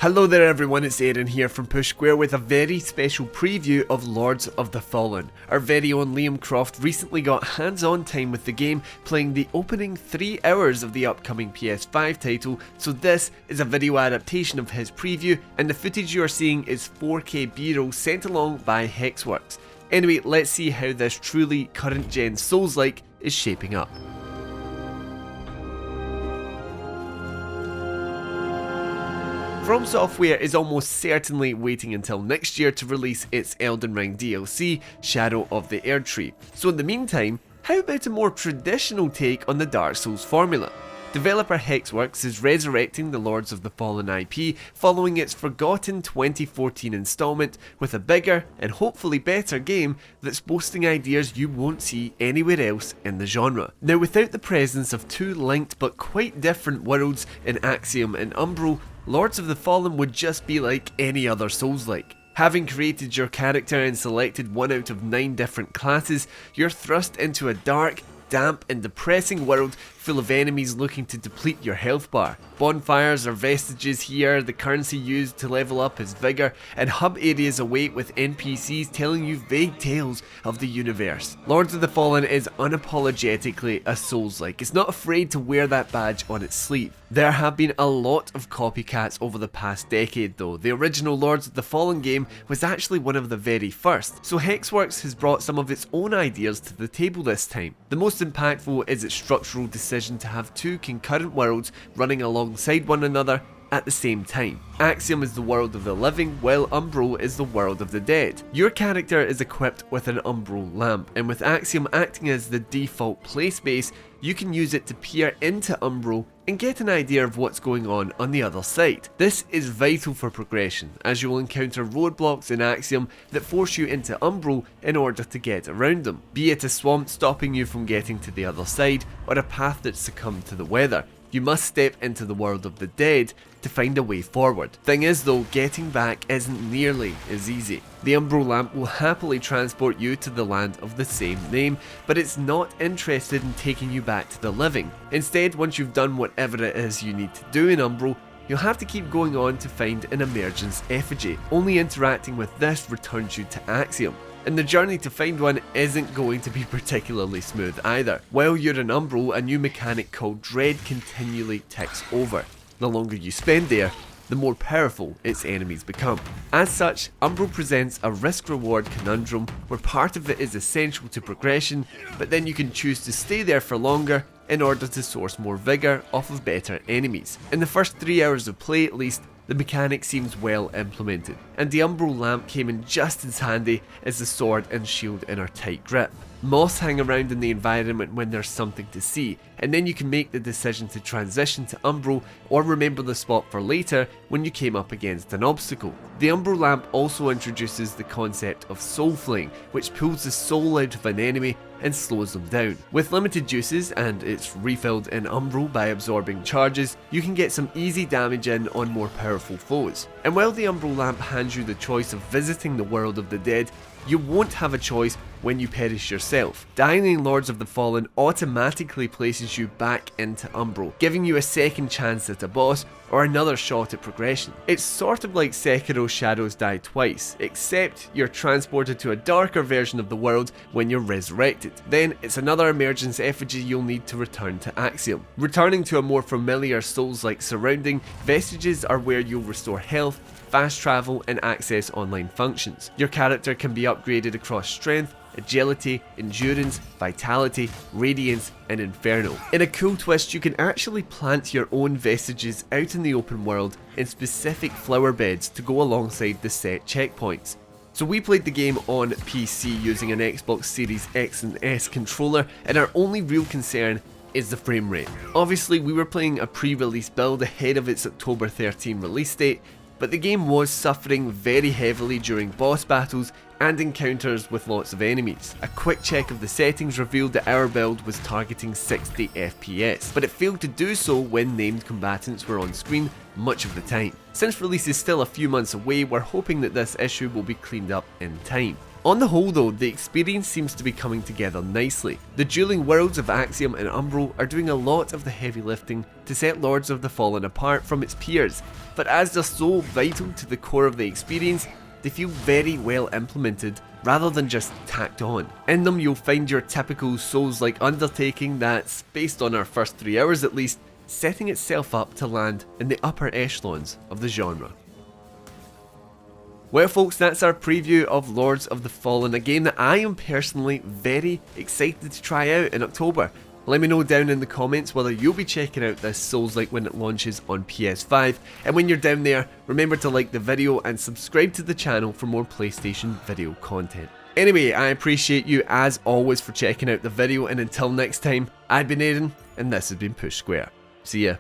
Hello there everyone, it's Aaron here from Push Square with a very special preview of Lords of the Fallen. Our very own Liam Croft recently got hands-on time with the game, playing the opening 3 hours of the upcoming PS5 title, so this is a video adaptation of his preview, and the footage you are seeing is 4K B-roll sent along by Hexworks. Anyway, let's see how this truly current gen Souls-like is shaping up. From Software is almost certainly waiting until next year to release its Elden Ring DLC, Shadow of the Erdtree. So in the meantime, how about a more traditional take on the Dark Souls formula? Developer Hexworks is resurrecting the Lords of the Fallen IP following its forgotten 2014 installment with a bigger and hopefully better game that's boasting ideas you won't see anywhere else in the genre. Now, without the presence of two linked but quite different worlds in Axiom and Umbral, Lords of the Fallen would just be like any other Souls-like. Having created your character and selected 1 out of 9 different classes, you're thrust into a dark, damp and depressing world full of enemies looking to deplete your health bar. Bonfires are vestiges here, the currency used to level up is vigor, and hub areas await with NPCs telling you vague tales of the universe. Lords of the Fallen is unapologetically a Souls-like. It's not afraid to wear that badge on its sleeve. There have been a lot of copycats over the past decade though. The original Lords of the Fallen game was actually one of the very first, so Hexworks has brought some of its own ideas to the table this time. The most impactful is its structural decision to have 2 concurrent worlds running alongside one another at the same time. Axiom is the world of the living, while Umbral is the world of the dead. Your character is equipped with an Umbral lamp, and with Axiom acting as the default play space, you can use it to peer into Umbral and get an idea of what's going on the other side. This is vital for progression, as you will encounter roadblocks in Axiom that force you into Umbral in order to get around them, be it a swamp stopping you from getting to the other side, or a path that's succumbed to the weather. You must step into the world of the dead to find a way forward. Thing is though, getting back isn't nearly as easy. The Umbral lamp will happily transport you to the land of the same name, but it's not interested in taking you back to the living. Instead, once you've done whatever it is you need to do in Umbral, you'll have to keep going on to find an emergence effigy. Only interacting with this returns you to Axiom. And the journey to find one isn't going to be particularly smooth either. While you're in Umbral, a new mechanic called Dread continually ticks over. The longer you spend there, the more powerful its enemies become. As such, Umbral presents a risk-reward conundrum where part of it is essential to progression, but then you can choose to stay there for longer in order to source more vigor off of better enemies. In the first 3 hours of play at least, the mechanic seems well implemented, and the Umbral lamp came in just as handy as the sword and shield in our tight grip. Moths hang around in the environment when there's something to see, and then you can make the decision to transition to Umbral or remember the spot for later when you came up against an obstacle. The Umbral lamp also introduces the concept of soul flaying, which pulls the soul out of an enemy and slows them down. With limited juices, and it's refilled in Umbral by absorbing charges, you can get some easy damage in on more powerful foes. And while the Umbral lamp hands you the choice of visiting the world of the dead, you won't have a choice when you perish yourself. Dying in Lords of the Fallen automatically places you back into Umbral, giving you a second chance at a boss or another shot at progression. It's sort of like Sekiro's Shadows Die Twice, except you're transported to a darker version of the world when you're resurrected. Then it's another emergence effigy you'll need to return to Axiom. Returning to a more familiar Souls-like surrounding, vestiges are where you'll restore health, fast travel and access online functions. Your character can be upgraded across strength, agility, endurance, vitality, radiance and inferno. In a cool twist, you can actually plant your own vestiges out in the open world in specific flower beds to go alongside the set checkpoints. So we played the game on PC using an Xbox Series X and S controller, and our only real concern is the frame rate. Obviously we were playing a pre-release build ahead of its October 13 release date, but the game was suffering very heavily during boss battles and encounters with lots of enemies. A quick check of the settings revealed that our build was targeting 60 FPS, but it failed to do so when named combatants were on screen much of the time. Since release is still a few months away, we're hoping that this issue will be cleaned up in time. On the whole though, the experience seems to be coming together nicely. The dueling worlds of Axiom and Umbral are doing a lot of the heavy lifting to set Lords of the Fallen apart from its peers, but as they're so vital to the core of the experience, they feel very well implemented rather than just tacked on. In them you'll find your typical Souls-like undertaking that's, based on our first 3 hours at least, setting itself up to land in the upper echelons of the genre. Well folks, that's our preview of Lords of the Fallen, a game that I am personally very excited to try out in October. Let me know down in the comments whether you'll be checking out this Souls-like when it launches on PS5, and when you're down there, remember to like the video and subscribe to the channel for more PlayStation video content. Anyway, I appreciate you as always for checking out the video, and until next time, I've been Aaron, and this has been Push Square. See ya.